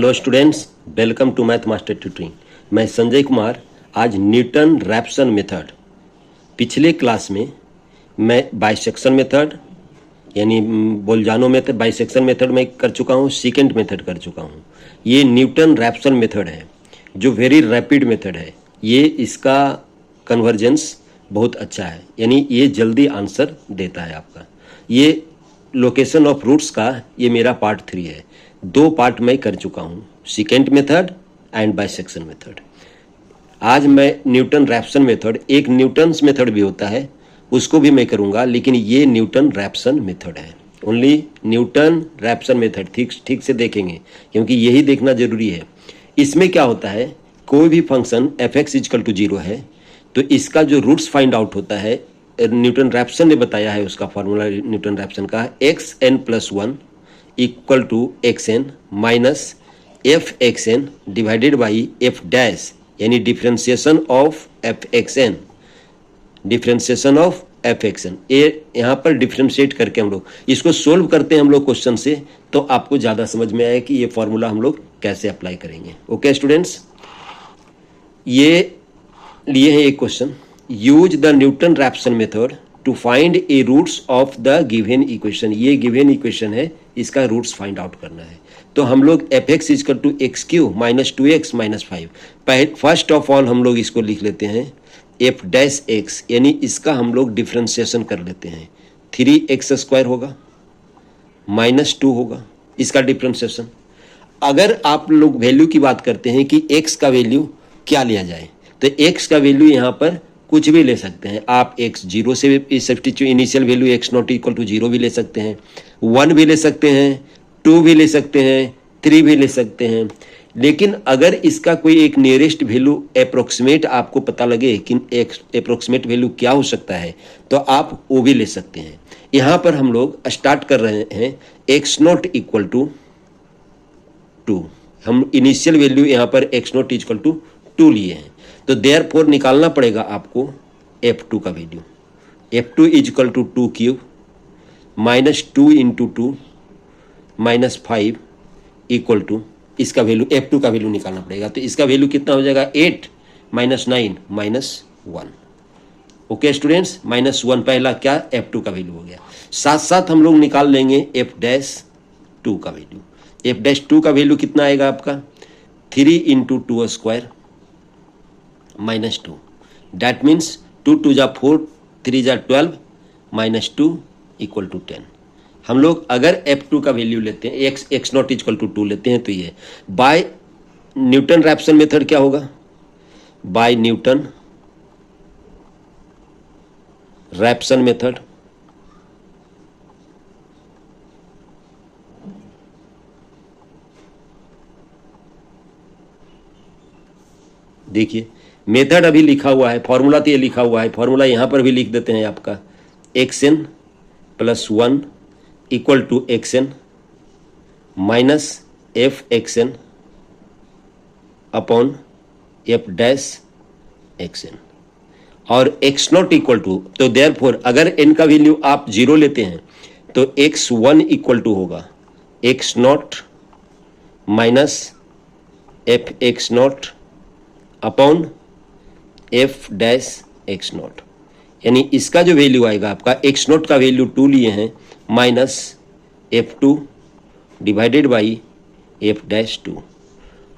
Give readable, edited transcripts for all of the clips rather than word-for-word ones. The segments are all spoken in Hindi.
Hello students, welcome to math master tutoring. मैं संजय कुमार। आज न्यूटन रैप्सन मेथड, पिछले क्लास में मैं बाइसेक्शन मेथड यानी बोल्जानो मेथड, बाइसेक्शन मेथड में कर चुका हूँ, सेकेंड मेथड कर चुका हूँ। ये न्यूटन रैप्सन मेथड है जो वेरी रैपिड मेथड है। ये इसका कन्वर्जेंस बहुत अच्छा है, यानी ये जल्दी आंसर देता है आपका। ये लोकेशन ऑफ रूट्स का ये मेरा पार्ट 3 है। 2 पार्ट मैं कर चुका हूँ, second method and bisection method. आज मैं न्यूटन रैप्सन मेथड, एक न्यूटन्स मेथड भी होता है उसको भी मैं करूँगा, लेकिन ये न्यूटन रैप्सन मेथड है। ओनली न्यूटन रैप्सन मेथड ठीक से देखेंगे, क्योंकि यही देखना जरूरी है। इसमें क्या होता है, कोई भी फंक्शन f(x = 0) है तो इसका जो रूट्स फाइंड आउट होता है, न्यूटन रैप्सन ने बताया है उसका फॉर्मूला न्यूटन रैप्सन का, xn+1 = xn minus f(xn) divided by f dash, यानी differentiation of f(xn), differentiation of f(xn). ये यहाँ पर डिफ्रेंशिएट करके हम लोग इसको सोल्व करते हैं हम लोग क्वेश्चन से, तो आपको ज़्यादा समझ में आए कि ये फॉर्मूला हम लोग कैसे अप्लाई करेंगे। ओके स्टूडेंट्स, ये लिए हैं एक question, use the Newton Raphson method to find a roots of the given equation. ये गिवन इक्वेशन है, इसका रूट्स फाइंड आउट करना है। तो हम लोग f(x = x³ - 2x - 5, first of all हम लोग इसको लिख लेते हैं f'(x), यानी इसका हम लोग डिफ्रेंसिएशन कर लेते हैं। 3x² होगा -2 होगा इसका डिफ्रेंसिएशन। अगर आप लोग वैल्यू की बात करते हैं कि x का वैल्यू क्या लिया जाए, तो x का वैल्यू यहाँ पर कुछ भी ले सकते हैं आप। x 0 से सब्स्टिट्यूट, इनिशियल वैल्यू x0 = 0 भी ले सकते हैं, 1 भी ले सकते हैं, 2 भी ले सकते हैं, 3 भी ले सकते हैं। लेकिन अगर इसका कोई एक नियरेस्ट वैल्यू अप्रोक्सीमेट आपको पता लगे कि अप्रोक्सीमेट वैल्यू क्या हो सकता है, तो आप वो भी ले सकते हैं। यहाँ पर हम लोग स्टार्ट कर रहे हैं x0 = 2। हम इनिशियल वैल्यू यहाँ पर x0 = 2 लिए हैं, तो देयरफॉर निकालना पड़ेगा आपको f2 का वैल्यू। f2 = 2³ -2 × 2 -5 = इसका वैल्यू, f2 का वैल्यू निकालना पड़ेगा। तो इसका वैल्यू कितना हो जाएगा, 8 - 9 - 1। ओके स्टूडेंट्स, -1 पहला क्या, f2 का वैल्यू हो गया। साथ साथ हम लोग निकाल लेंगे f'2 का वैल्यू। f'2 का वैल्यू कितना आएगा आपका, 3 × 2² -2। That means 2 × 2 = 4, 3 × 12 -2 = 10। हम लोग अगर f2 का वैल्यू लेते हैं, x0 = 2 लेते हैं, तो ये बाय न्यूटन रैप्सन मेथड क्या होगा, बाय न्यूटन रैप्सन मेथड देखिए मेथड अभी लिखा हुआ है, फॉर्मूला तो ये लिखा हुआ है, फॉर्मूला यहाँ पर भी लिख देते हैं आपका, xn+1 = xn minus f(xn) upon f'(xn) और x0 = तो देयरफॉर अगर n का वैल्यू आप 0 लेते हैं तो x1 = होगा x0 minus f(x0) upon f'(x0), यानी इसका जो वैल्यू आएगा आपका, x0 का वैल्यू 2 लिए हैं, minus f2 divided by f'2।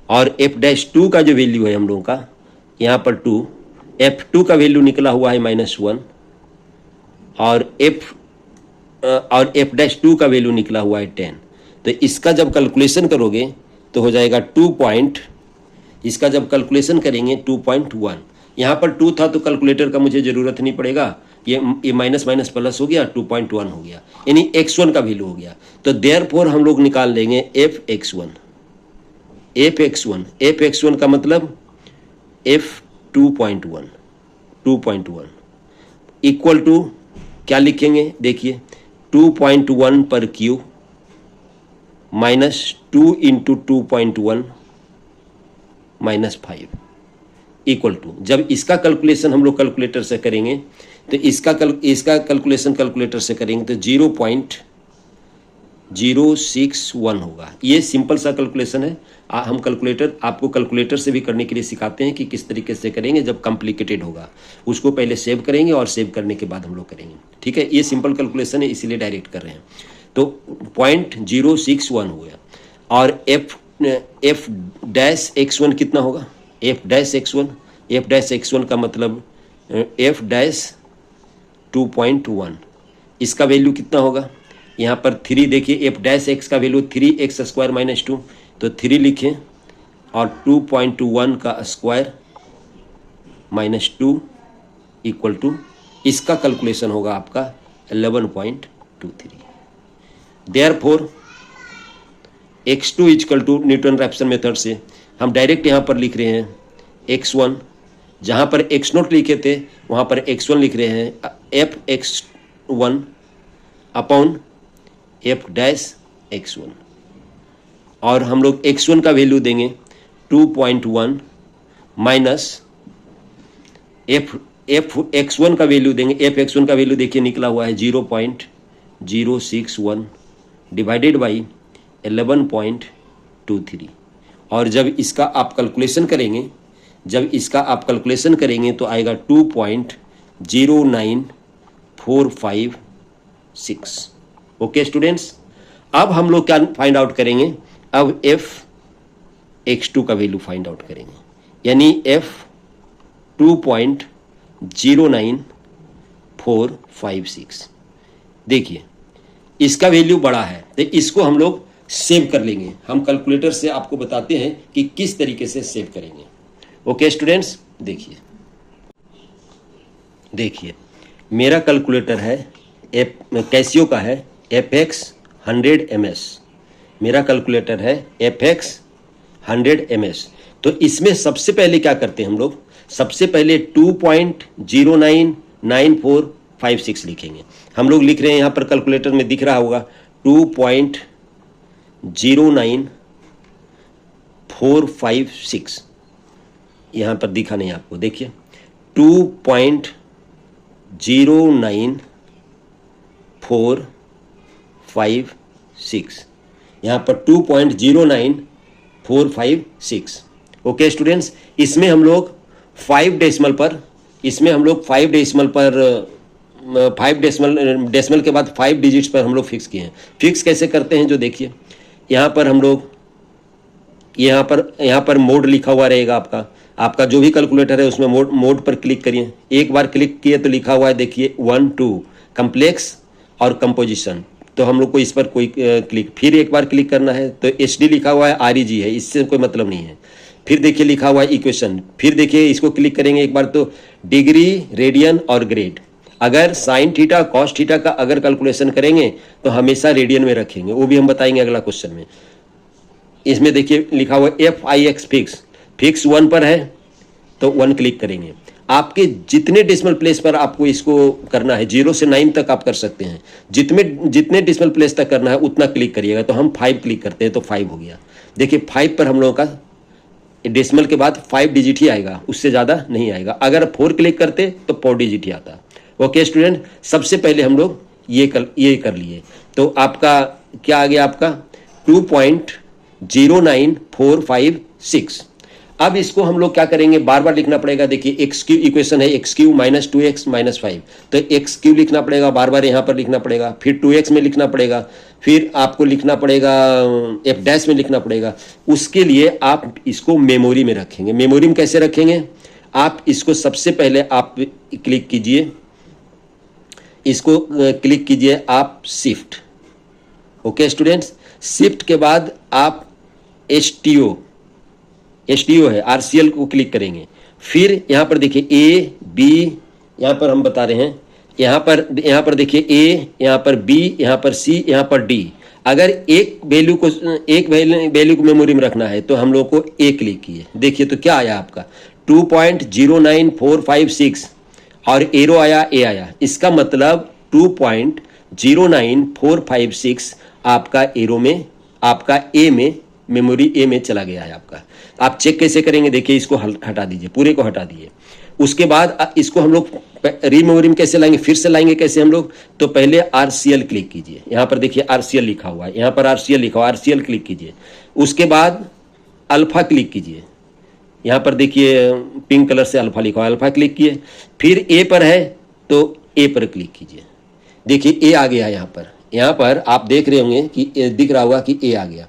और f'2 का जो वैल्यू है हम लोगों का यहाँ पर 2, f2 का वैल्यू निकला हुआ है -1 और f'2 का वैल्यू निकला हुआ है 10। तो इसका जब कैलकुलेशन करोगे तो हो जाएगा 2 इसका जब कैलकुलेशन करेंगे 2.1। यहाँ पर 2 था तो कैलकुलेटर का मुझे ज़रूरत नहीं पड़ेगा, ये माइनस माइनस प्लस हो गया, 2.1 हो गया, यानी x1 का वैल्यू हो गया। तो देयरफॉर हम लोग निकाल लेंगे f(x1). f(x1) का मतलब f(2.1) 2.1 इक्वल टू क्या लिखेंगे, देखिए 2.1/³ -2 × 2.1 -5 इक्वल टू, जब इसका कैलकुलेशन हम लोग कैलकुलेटर से करेंगे तो इसका कैलकुलेशन कैलकुलेटर से करेंगे तो 061 होगा। ये सिंपल सा कैलकुलेशन है। हम आपको कैलकुलेटर से भी करने के लिए सिखाते हैं कि किस तरीके से करेंगे। जब कॉम्प्लिकेटेड होगा उसको पहले सेव करेंगे और सेव करने के बाद हम लोग करेंगे, ठीक है। ये सिंपल कैलकुलेशन है, इसीलिए डायरेक्ट कर रहे हैं। तो 0.061 हो गया। और एफ डैश x1 कितना होगा? एफ डैश x1 का मतलब एफ डैश 2.1, इसका वैल्यू कितना होगा? यहाँ पर 3 देखिए, एफ डैश एक्स का वैल्यू 3x² - 2, तो 3 लिखें और 2.1 का स्क्वायर -2 इक्वल टू, इसका कैलकुलेशन होगा आपका 11.23। Therefore x2 equal to Newton Raphson method से हम डायरेक्ट यहाँ पर लिख रहे हैं x1, जहाँ पर x0 लिखे थे वहाँ पर x1 लिख रहे हैं, F x1 upon F dash x1, और हम लोग x1 का वैल्यू देंगे 2.1 माइनस एफ x1 का वैल्यू देंगे, एफ x1 का वैल्यू देखिए निकला हुआ है 0.061 डिवाइडेड बाई 11.23। और जब इसका आप कैलकुलेशन करेंगे तो आएगा 2.09456। ओके स्टूडेंट्स, अब हम लोग क्या फाइंड आउट करेंगे? अब एफ x2 का वैल्यू फाइंड आउट करेंगे, यानी एफ 2.09456। देखिए इसका वैल्यू बड़ा है, तो इसको हम लोग सेव कर लेंगे। हम कैलकुलेटर से आपको बताते हैं कि किस तरीके से सेव करेंगे। ओके स्टूडेंट्स, देखिए मेरा कैलकुलेटर है कैसियो का है FX 100 ms। मेरा कैलकुलेटर है FX 100 ms। तो इसमें सबसे पहले क्या करते हैं हम लोग? सबसे पहले 2.099456 लिखेंगे। हम लोग लिख रहे हैं यहाँ पर, कैलकुलेटर में दिख रहा होगा 2.09456, यहाँ पर दिखा नहीं आपको, देखिए 2.09456, यहाँ पर 2.09456। ओके स्टूडेंट्स, इसमें हम लोग 5 डेसिमल पर 5 डेसिमल के बाद 5 डिजिट्स पर हम लोग फिक्स किए हैं। फिक्स कैसे करते हैं जो देखिए, यहाँ पर हम लोग यहाँ पर मोड लिखा हुआ रहेगा आपका जो भी कैलकुलेटर है उसमें मोड पर क्लिक करिए। एक बार क्लिक किए तो लिखा हुआ है देखिए 1 2 कम्प्लेक्स और कंपोजिशन, तो हम लोग को इस पर कोई क्लिक, फिर एक बार क्लिक करना है तो HD लिखा हुआ है, REG है, इससे कोई मतलब नहीं है। फिर देखिए लिखा हुआ है इक्वेशन, फिर देखिए इसको क्लिक करेंगे एक बार तो डिग्री, रेडियन और ग्रेड। अगर साइन थीटा कॉस थीटा का अगर कैलकुलेशन करेंगे तो हमेशा रेडियन में रखेंगे, वो भी हम बताएंगे अगला क्वेश्चन में। इसमें देखिए लिखा हुआ FIX फिक्स 1 पर है तो 1 क्लिक करेंगे। आपके जितने डेसिमल प्लेस पर आपको इसको करना है, 0 से 9 तक आप कर सकते हैं, जितने डेसिमल प्लेस तक करना है उतना क्लिक करिएगा। तो हम 5 क्लिक करते हैं तो 5 हो गया। देखिए 5 पर हम लोगों का डेसिमल के बाद 5 डिजिट ही आएगा, उससे ज़्यादा नहीं आएगा। अगर 4 क्लिक करते तो 4 डिजिट ही आता। ओके स्टूडेंट, सबसे पहले हम लोग ये कर लिए। तो आपका क्या आ गया? आपका 2.09456। अब इसको हम लोग क्या करेंगे? बार बार लिखना पड़ेगा। देखिए x³ इक्वेशन है, x³ - 2x - 5, तो x³ लिखना पड़ेगा, बार बार यहाँ पर लिखना पड़ेगा, फिर 2x में लिखना पड़ेगा, फिर आपको लिखना पड़ेगा f डैश में लिखना पड़ेगा। उसके लिए आप इसको मेमोरी में रखेंगे। मेमोरी में कैसे रखेंगे? आप इसको सबसे पहले आप क्लिक कीजिए, इसको क्लिक कीजिए आप शिफ्ट। ओके स्टूडेंट्स, शिफ्ट के बाद आप STO है RCL को क्लिक करेंगे। फिर यहाँ पर देखिए A B, यहाँ पर हम बता रहे हैं, यहाँ पर देखिए A, यहाँ पर B, यहाँ पर C, यहाँ पर D। अगर एक वैल्यू को मेमोरी में रखना है तो हम लोग को A क्लिक किए। देखिए तो क्या आया आपका 2.09456 और एरो आया, A आया। इसका मतलब 2.09456 आपका एरो में, आपका A में, मेमोरी A में चला गया है आपका। आप चेक कैसे करेंगे? देखिए इसको हटा दीजिए, पूरे को हटा दिए। उसके बाद इसको हम लोग रीमेमोरी में कैसे लाएंगे, फिर से लाएंगे कैसे हम लोग, तो पहले आरसीएल क्लिक कीजिए, यहाँ पर देखिए आरसीएल लिखा हुआ है, यहाँ पर आरसीएल लिखा हुआ, आरसीएल क्लिक कीजिए। उसके बाद अल्फा क्लिक कीजिए, यहाँ पर देखिए पिंक कलर से अल्फा लिखा हुआ, अल्फा क्लिक किए। फिर ए पर है तो ए पर क्लिक कीजिए, देखिए ए आ गया। यहाँ पर आप देख रहे होंगे कि दिख रहा होगा कि ए आ गया।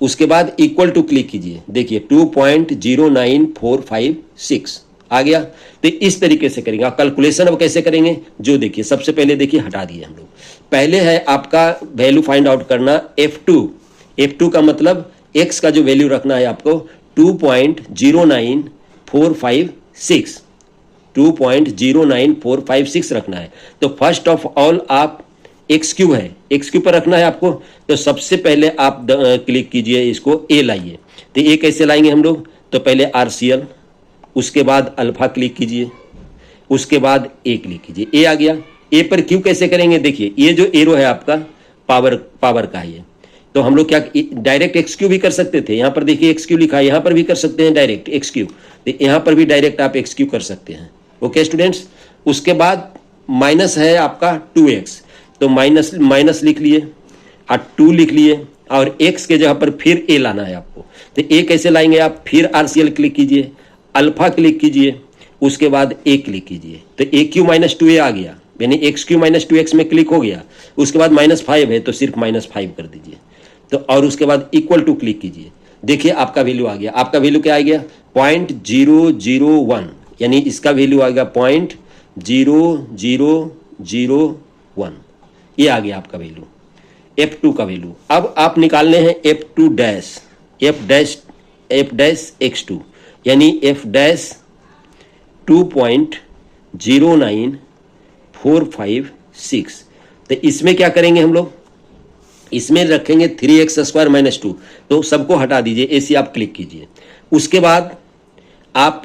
उसके बाद इक्वल टू क्लिक कीजिए, देखिए 2.09456 आ गया। तो इस तरीके से करेंगे। आप कैलकुलेशन अब कैसे करेंगे, जो देखिए सबसे पहले देखिए हटा दिए हम लोग। पहले है आपका वैल्यू फाइंड आउट करना F2 का मतलब x का जो वैल्यू रखना है आपको 2.09456 रखना है। तो फर्स्ट ऑफ ऑल आप एक्स क्यू पर रखना है आपको। तो सबसे पहले आप क्लिक कीजिए, इसको ए लाइए। तो ए कैसे लाएंगे हम लोग, तो पहले आरसीएल, उसके बाद अल्फा क्लिक कीजिए, उसके बाद ए क्लिक कीजिए, ए आ गया। ए पर क्यू कैसे करेंगे, देखिए ये जो एरो है आपका पावर का है, तो हम लोग क्या डायरेक्ट एक्स क्यू भी कर सकते थे। यहाँ पर देखिए एक्स क्यू लिखा है, यहाँ पर भी कर सकते हैं डायरेक्ट एक्स क्यू, तो यहाँ पर भी डायरेक्ट आप एक्स क्यू कर सकते हैं। ओके स्टूडेंट्स, उसके बाद माइनस है आपका 2x, तो माइनस लिख लिए और 2 लिख लिए, और x के जगह पर फिर a लाना है आपको। तो a कैसे लाएंगे आप, फिर आरसीएल क्लिक कीजिए, अल्फा क्लिक कीजिए, उसके बाद a क्लिक कीजिए। तो AQ माइनस 2a आ गया, यानी XQ माइनस 2x में क्लिक हो गया। उसके बाद -5 है तो सिर्फ -5 कर दीजिए। तो और उसके बाद इक्वल टू क्लिक कीजिए, देखिए आपका वैल्यू आ गया। आपका वैल्यू क्या आ गया, 0.001, यानी इसका वैल्यू आ गया 0.0001, ये आ गया आपका वैल्यू, F2 का वैल्यू। अब आप निकालने हैं F2 dash, F dash X2, यानी F डैश 2.09456। तो इसमें क्या करेंगे हम लोग, इसमें रखेंगे 3x² माइनस 2, तो सबको हटा दीजिए, ऐसे आप क्लिक कीजिए। उसके बाद आप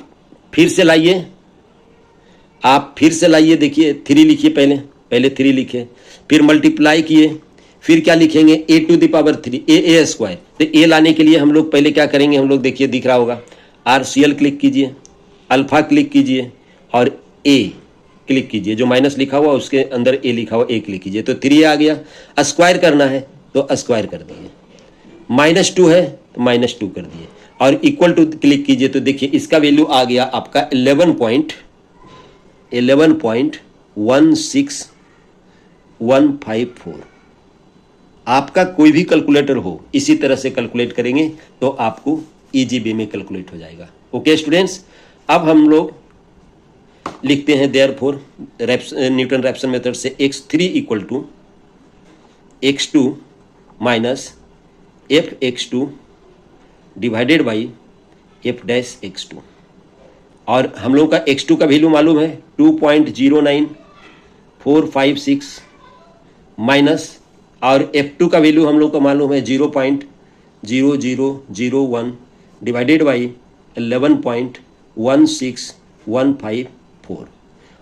फिर से लाइए, देखिए 3 लिखिए, पहले 3 लिखे, फिर मल्टीप्लाई किए, फिर क्या लिखेंगे a⁴ a स्क्वायर। तो a लाने के लिए हम लोग पहले क्या करेंगे, हम लोग देखिए दिख रहा होगा, आरसीएल क्लिक कीजिए, अल्फा क्लिक कीजिए और a क्लिक कीजिए, जो माइनस लिखा हुआ उसके अंदर a लिखा हुआ, a क्लिक कीजिए। तो 3 आ गया। स्क्वायर करना है तो स्क्वायर कर दिए, -2 है तो -2 कर दिए, और इक्वल टू क्लिक कीजिए। तो देखिए इसका वैल्यू आ गया आपका 11.16154। आपका कोई भी कैलकुलेटर हो, इसी तरह से कैलकुलेट करेंगे तो आपको इजी वे में कैलकुलेट हो जाएगा। ओके स्टूडेंट्स, अब हम लोग लिखते हैं देयरफॉर न्यूटन रैप्सन मेथड से x3 equal to x2 minus f(x2) divided by f dash x2। और हम लोग का x2 का वैल्यू मालूम है 2.09456 माइनस, और f2 का वैल्यू हम लोग को मालूम है 0.0001 डिवाइडेड बाई 11.16154।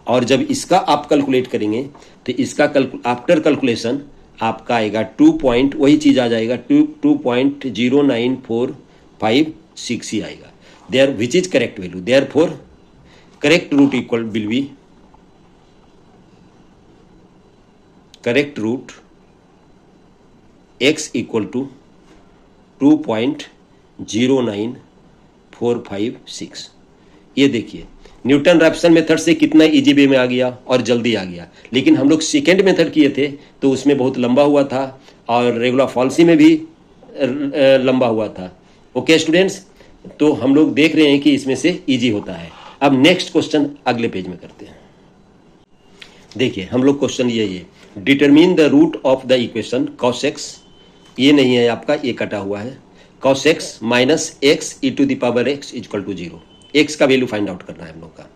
और जब इसका आप कैलकुलेट करेंगे तो इसका आफ्टर कैलकुलेशन आपका आएगा 2 वही चीज़ आ जाएगा 2.09456 ही आएगा। There which is correct value, therefore correct root equal will be correct root x equal to 2.09456। ये देखिए न्यूटन रैप्सन मेथड से कितना इजी वे में आ गया और जल्दी आ गया। लेकिन हम लोग सेकेंड मेथड किए थे तो उसमें बहुत लंबा हुआ था और रेगुलर फॉल्सी में भी लंबा हुआ था। ओके स्टूडेंट्स, तो हम लोग देख रहे हैं कि इसमें से इजी होता है। अब नेक्स्ट क्वेश्चन अगले पेज में करते हैं। देखिए हम लोग क्वेश्चन ये determine the root of the equation cos x, ये नहीं है आपका, ये कटा हुआ है, cos x minus x e to the power x equal to 0। x का वैल्यू फाइंड आउट करना है हम लोग का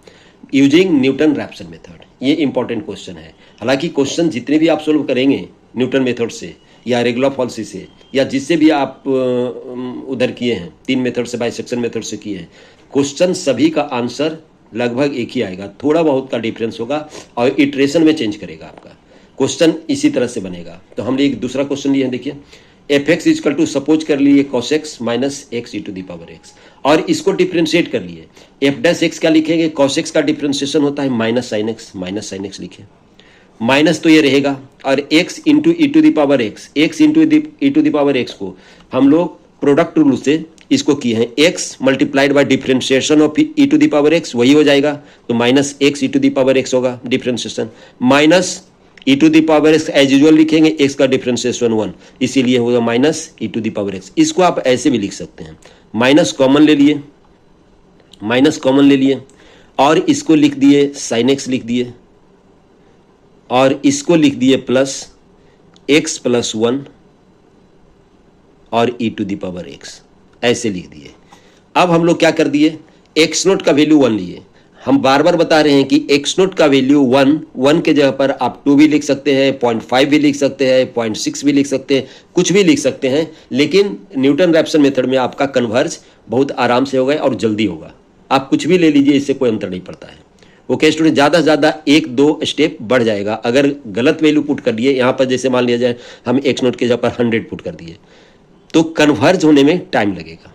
यूजिंग न्यूटन रैप्सन मेथड। ये इंपॉर्टेंट क्वेश्चन है। हालांकि क्वेश्चन जितने भी आप सोल्व करेंगे न्यूटन मेथड से या रेगुलर फॉल्सी से या जिससे भी आप उधर किए हैं, 3 मेथड से, बाइसेक्शन मेथड से किए हैं, क्वेश्चन सभी का आंसर लगभग एक ही आएगा, थोड़ा बहुत का डिफरेंस होगा और इटरेशन में चेंज करेगा आपका क्वेश्चन, इसी तरह से बनेगा। तो हमने एक दूसरा क्वेश्चन लिया है, देखिए f x is equal to suppose कर लिए cos x minus x e to the power x, और इसको डिफ्रेंशिएट कर लिए। एफ डैश एक्स क्या लिखेंगे, कॉस एक्स का डिफ्रेंशिएशन होता है माइनस साइन एक्स लिखे, माइनस तो ये रहेगा, और x into e to the power x into e to the power x को हम लोग प्रोडक्ट रूल से इसको किए हैं, x multiplied by differentiation of e to the power x, वही हो जाएगा, तो minus x e to the power x होगा differentiation, minus e to the power x as usual लिखेंगे, एक्स का डिफ्रेंशिएशन 1, इसीलिए होगा minus e to the power x. इसको आप ऐसे भी लिख सकते हैं, माइनस कॉमन ले लिए, और इसको लिख दिए साइन एक्स लिख दिए, और इसको लिख दिए प्लस एक्स प्लस 1 और ई टू दी पावर एक्स, ऐसे लिख दिए। अब हम लोग क्या कर दिए, एक्स नोट का वैल्यू 1 लिए। हम बार बार बता रहे हैं कि एक्स नोट का वैल्यू 1 के जगह पर आप 2 भी लिख सकते हैं, 0.5 भी लिख सकते हैं, 0.6 भी लिख सकते हैं, कुछ भी लिख सकते हैं, लेकिन न्यूटन रैप्सन मेथड में आपका कन्वर्ज बहुत आराम से होगा और जल्दी होगा। आप कुछ भी ले लीजिए, इससे कोई अंतर नहीं पड़ता है। ओके स्टूडेंट, ज़्यादा से ज़्यादा 1-2 स्टेप बढ़ जाएगा अगर गलत वैल्यू पुट कर दिए। यहाँ पर जैसे मान लिया जाए हम एक्स नोट के जगह पर 100 पुट कर दिए, तो कन्वर्ज होने में टाइम लगेगा,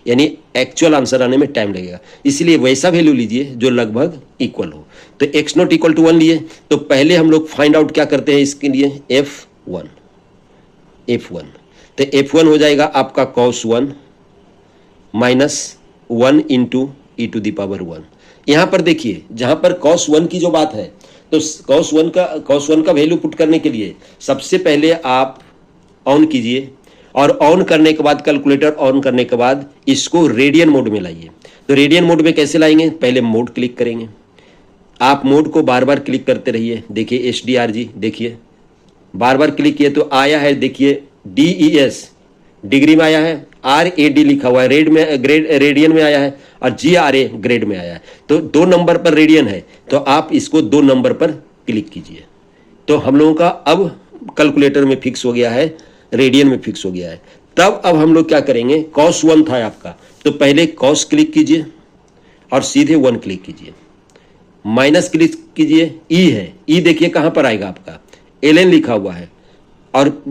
यानी एक्चुअल आंसर आने में टाइम लगेगा। इसलिए वैसा वैल्यू लीजिए जो लगभग इक्वल हो। तो एक्स नोट इक्वल टू 1 लिए, तो पहले हम लोग फाइंड आउट क्या करते हैं इसके लिए, F1। तो F1 हो जाएगा आपका cos 1 minus 1 into e to the power 1। यहाँ पर देखिए, जहाँ पर cos 1 की जो बात है, तो cos 1 का वैल्यू पुट करने के लिए सबसे पहले आप ऑन कीजिए, और ऑन करने के बाद कैलकुलेटर ऑन करने के बाद इसको रेडियन मोड में लाइए। तो रेडियन मोड में कैसे लाएंगे, पहले मोड क्लिक करेंगे, आप मोड को बार बार क्लिक करते रहिए। देखिए HDRG, देखिए बार बार क्लिक किए तो आया है, देखिए DES डिग्री में आया है, RAD लिखा हुआ है, रेडियन में आया है, और GRA ग्रेड में आया है। तो 2 नंबर पर रेडियन है, तो आप इसको 2 नंबर पर क्लिक कीजिए। तो हम लोगों का अब कैलकुलेटर में फिक्स हो गया है, रेडियन में फिक्स हो गया है। तब अब हम लोग क्या करेंगे, cos 1 था आपका, तो पहले cos क्लिक कीजिए और सीधे 1 क्लिक कीजिए, माइनस क्लिक कीजिए, E है, E देखिए कहां पर आएगा आपका, ln लिखा हुआ है, और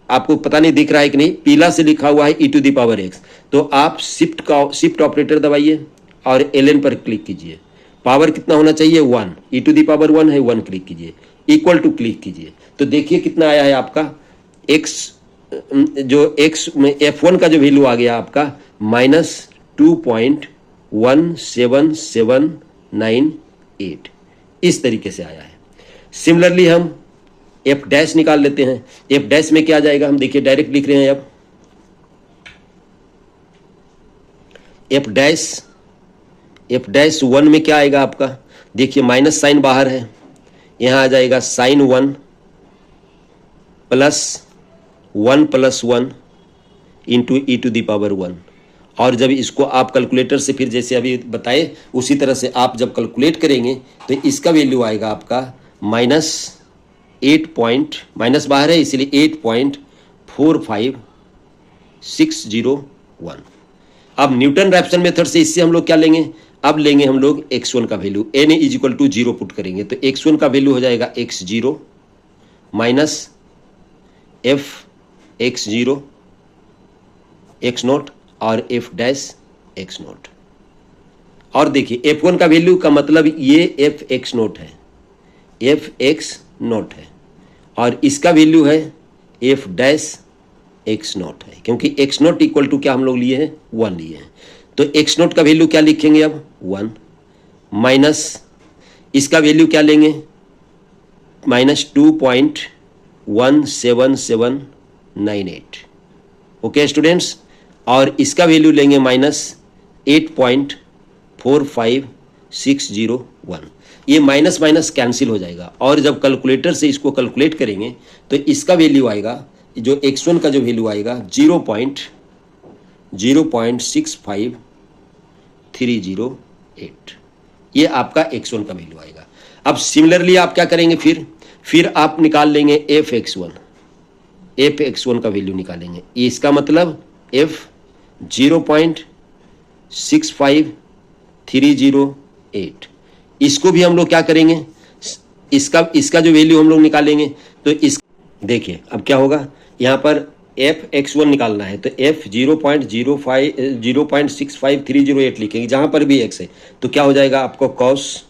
आपको पता नहीं दिख रहा है कि नहीं, पीला से लिखा हुआ है ई टू दी पावर एक्स। तो आप शिफ्ट ऑपरेटर दबाइए और ln पर क्लिक कीजिए। पावर कितना होना चाहिए, 1, ई टू दी पावर 1 है, 1 क्लिक कीजिए, इक्वल टू क्लिक कीजिए। तो देखिए कितना आया है आपका x, जो x में F1 का जो वैल्यू आ गया आपका माइनस 2.17798, इस तरीके से आया है। सिमिलरली हम F डैश निकाल लेते हैं। F डैश में क्या आ जाएगा, हम देखिए डायरेक्ट लिख रहे हैं। अब F डैश 1 में क्या आएगा आपका, देखिए माइनस साइन बाहर है, यहां आ जाएगा sine 1 plus 1 into e to the power 1। और जब इसको आप कैलकुलेटर से फिर जैसे अभी बताए उसी तरह से आप जब कैलकुलेट करेंगे तो इसका वैल्यू आएगा आपका माइनस बाहर है इसलिए 8.45601। अब न्यूटन रैप्सन मेथड से इससे हम लोग क्या लेंगे, अब लेंगे हम लोग x1 का value, n is equal to 0 put करेंगे, तो x1 का वैल्यू हो जाएगा x0 minus f x0 x note और f डैश x नोट। और देखिए f1 का वैल्यू का मतलब ये f x नोट है, f x नोट है, और इसका वैल्यू है f डैश x नोट है, क्योंकि x नोट इक्वल टू क्या हम लोग लिए हैं, 1 लिए हैं। तो x नोट का वैल्यू क्या लिखेंगे अब 1 माइनस इसका वैल्यू क्या लेंगे माइनस 2.17798। ओके स्टूडेंट्स, और इसका वैल्यू लेंगे माइनस 8.45601। ये माइनस माइनस कैंसिल हो जाएगा, और जब कैलकुलेटर से इसको कैलकुलेट करेंगे तो इसका वैल्यू आएगा, जो x1 का जो वैल्यू आएगा 0.06538, ये आपका x1 का वैल्यू आएगा। अब सिमिलरली आप क्या करेंगे, फिर आप निकाल लेंगे f x1 का वैल्यू निकालेंगे, इसका मतलब f 0.65308। इसको भी हम लोग क्या करेंगे, इसका जो वैल्यू हम लोग निकालेंगे, तो इस देखिए अब क्या होगा, यहाँ पर एफ एक्स वन निकालना है तो एफ 0.653008 लिखेंगे, जहां पर भी एक्स है तो क्या हो जाएगा आपको कॉस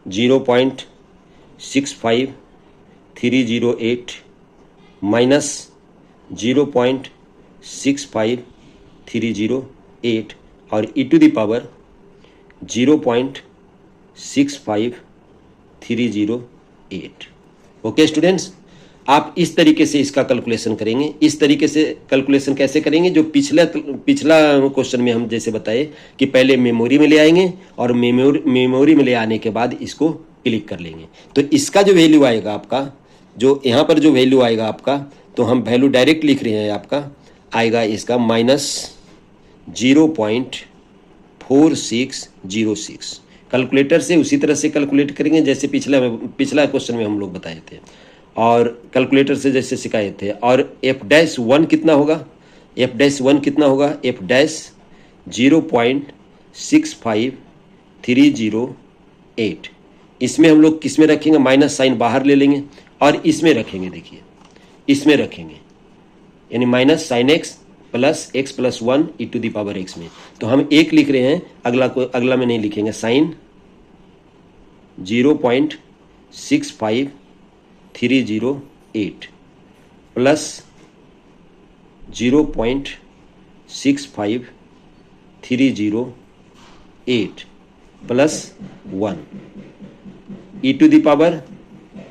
0.65308 माइनस 0.65308 और e to the power 0.65308। Okay students, आप इस तरीके से इसका कैलकुलेशन करेंगे। इस तरीके से कैलकुलेशन कैसे करेंगे, जो पिछला क्वेश्चन में हम जैसे बताए कि पहले मेमोरी में ले आएंगे और मेमोरी में ले आने के बाद इसको क्लिक कर लेंगे। तो इसका जो वैल्यू आएगा आपका, जो यहाँ पर जो वैल्यू आएगा आपका, तो हम वैल्यू डायरेक्ट लिख रहे हैं, आपका आएगा इसका -0.4606। कैलकुलेटर से उसी तरह से कैलकुलेट करेंगे जैसे पिछला क्वेश्चन में हम लोग बताए थे और कैलकुलेटर से जैसे सिखाए थे। और f'1 कितना होगा, f'1 कितना होगा, f' 0.65308। इसमें हम लोग किस में रखेंगे, माइनस साइन बाहर ले लेंगे और इसमें रखेंगे, देखिए इसमें रखेंगे, यानी minus sine x plus x plus 1 e to the power x में। तो हम एक लिख रहे हैं, अगला में नहीं लिखेंगे, sine 0.65308 plus 0.65308 plus 1 e to the power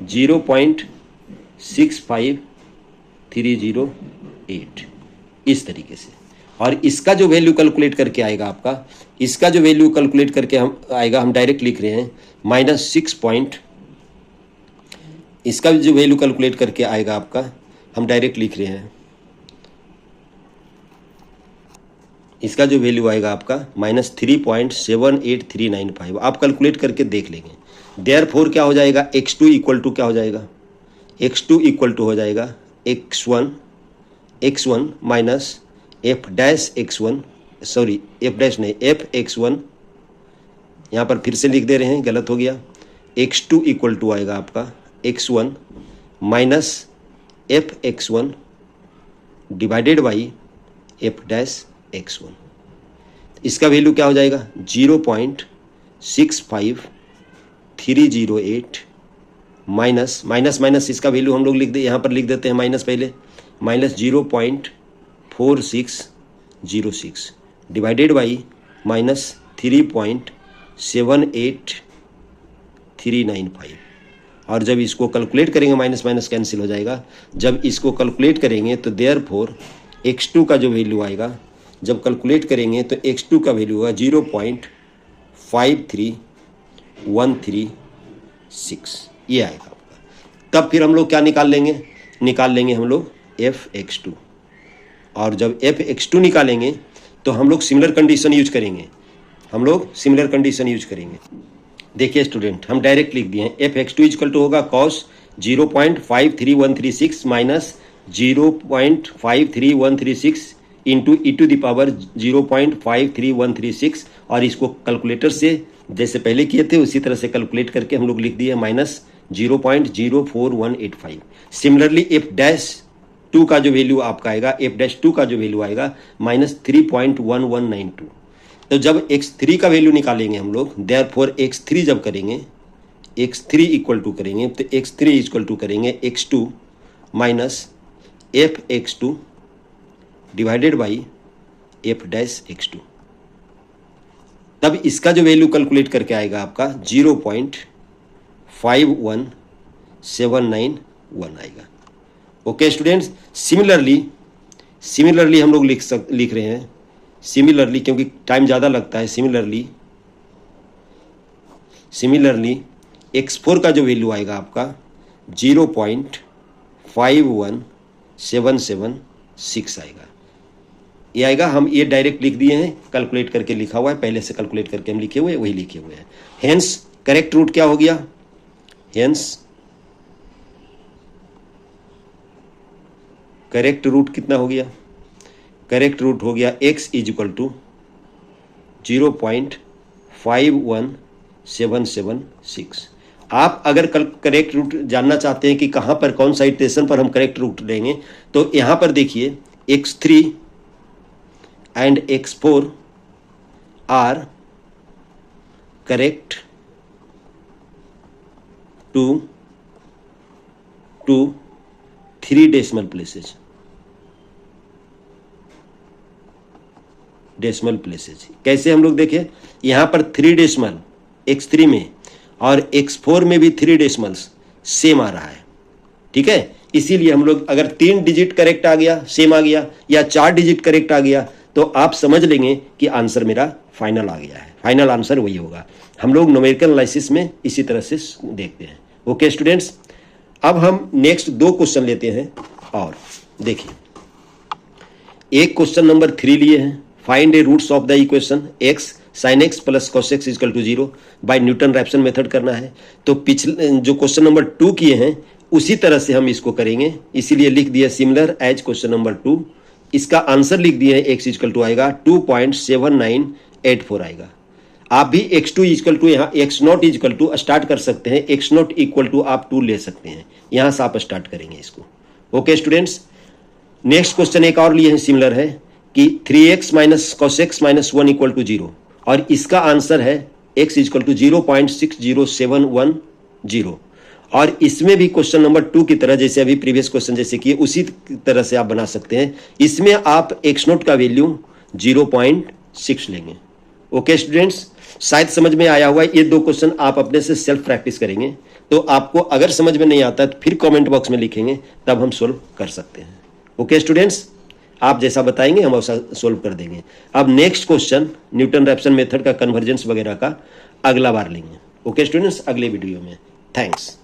0.65308, इस तरीके से। और इसका जो वैल्यू कैलकुलेट करके आएगा आपका, इसका जो वैल्यू कैलकुलेट करके हम डायरेक्ट लिख रहे हैं -6 इसका जो वैल्यू कैलकुलेट करके आएगा आपका, हम डायरेक्ट लिख रहे हैं, इसका जो वैल्यू आएगा आपका -3.78395। आप कैलकुलेट करके देख लेंगे। देयरफॉर क्या हो जाएगा, x2 इक्वल टू क्या हो जाएगा, x2 इक्वल टू हो जाएगा x1 minus f'(x1), sorry f' नहीं, f(x1), यहाँ पर फिर से लिख दे रहे हैं, गलत हो गया। x2 इक्वल टू आएगा आपका x1 minus f(x1) divided by f'(x1). इसका वैल्यू क्या हो जाएगा, 0.65308 माइनस इसका वैल्यू हम लोग यहाँ पर लिख देते हैं माइनस पहले, माइनस 0.4606 डिवाइडेड बाई माइनस 3.78395। और जब इसको कैलकुलेट करेंगे, माइनस माइनस कैंसिल हो जाएगा। जब इसको कैलकुलेट करेंगे तो देयरफॉर x2 का जो वैल्यू आएगा, जब कैलकुलेट करेंगे तो x2 का वैल्यू होगा 0.53136, ये आएगा आपका। तब फिर हम लोग क्या निकाल लेंगे हम लोग f(x2). और जब f(x2) निकालेंगे तो हम लोग सिमिलर कंडीशन यूज करेंगे, देखिए स्टूडेंट, हम डायरेक्ट लिख दिए हैं f(x2) इक्वल टू होगा cos 0.53136 minus 0.53136 into e to the power 0.53136। और इसको कैलकुलेटर से जैसे पहले किए थे उसी तरह से कैलकुलेट करके हम लोग लिख दिए माइनस 0.04185। सिमिलरली f'2 का जो वैल्यू आपका आएगा, f'2 का जो वैल्यू आएगा माइनस 3.1192। तो जब x3 का वैल्यू निकालेंगे हम लोग, देयरफॉर x3 जब करेंगे, x3 इक्वल टू करेंगे तो x3 इक्वल टू करेंगे x2 minus f(x2) divided by f'(x2). तब इसका जो वैल्यू कैलकुलेट करके आएगा आपका 0.51791 आएगा। ओके स्टूडेंट्स, सिमिलरली हम लोग लिख रहे हैं, सिमिलरली क्योंकि टाइम ज़्यादा लगता है। सिमिलरली x4 का जो वैल्यू आएगा आपका 0.51776 आएगा, ये आएगा। हम ये डायरेक्ट लिख दिए हैं, कैलकुलेट करके लिखा हुआ है, पहले से कैलकुलेट करके हम लिखे हुए वही लिखे हुए हैं। हेंस करेक्ट रूट क्या हो गया, करेक्ट रूट कितना हो गया, करेक्ट रूट हो गया x इज इक्वल टू 0.51776। आप अगर कल करेक्ट रूट जानना चाहते हैं कि कहाँ पर कौन सा इटरेशन पर हम करेक्ट रूट लेंगे, तो यहाँ पर देखिए x3 and x4 are correct to 3 decimal places. कैसे हम लोग देखें, यहां पर 3 डेसिमल x3 में और x4 में भी 3 डेसिमल्स सेम आ रहा है, ठीक है। इसीलिए हम लोग अगर 3 डिजिट करेक्ट आ गया, सेम आ गया, या 4 डिजिट करेक्ट आ गया, तो आप समझ लेंगे कि आंसर मेरा फाइनल आ गया है। फाइनल आंसर वही होगा। हम लोग न्यूमेरिकल एनालिसिस में इसी तरह से देखते हैं। ओके स्टूडेंट्स, अब हम नेक्स्ट 2 क्वेश्चन लेते हैं और देखिए, एक क्वेश्चन नंबर 3 लिए हैं, find a roots of the equation x sin x plus cos x equal to 0 by Newton Raphson method करना है। तो पिछले जो क्वेश्चन नंबर 2 किए हैं उसी तरह से हम इसको करेंगे, इसीलिए लिख दिया सिमिलर एज क्वेश्चन नंबर 2। इसका आंसर लिख दिए x इक्वल टू आएगा 2.7984 आएगा। आप भी x2 इक्वल टू यहाँ x0 इक्वल टू स्टार्ट कर सकते हैं, x0 इक्वल टू आप 2 ले सकते हैं, यहाँ से आप स्टार्ट करेंगे इसको। ओके स्टूडेंट्स, नेक्स्ट क्वेश्चन एक और लिए हैं, सिमिलर है कि 3x minus cos x minus 1 equal to 0, और इसका आंसर है x इक्वल टू 0.60710। और इसमें भी क्वेश्चन नंबर 2 की तरह, जैसे अभी प्रीवियस क्वेश्चन जैसे किए उसी तरह से आप बना सकते हैं। इसमें आप x0 का वैल्यू 0.6 लेंगे। ओके स्टूडेंट्स, शायद समझ में आया हुआ है। ये 2 क्वेश्चन आप अपने से सेल्फ प्रैक्टिस करेंगे, तो आपको अगर समझ में नहीं आता तो फिर कमेंट बॉक्स में लिखेंगे, तब हम सोल्व कर सकते हैं। ओके स्टूडेंट्स, आप जैसा बताएंगे हम वैसा सोल्व कर देंगे। अब next question Newton Raphson method का कन्वर्जेंस वगैरह का अगला बार लेंगे। ओके स्टूडेंट्स, अगले वीडियो में। थैंक्स।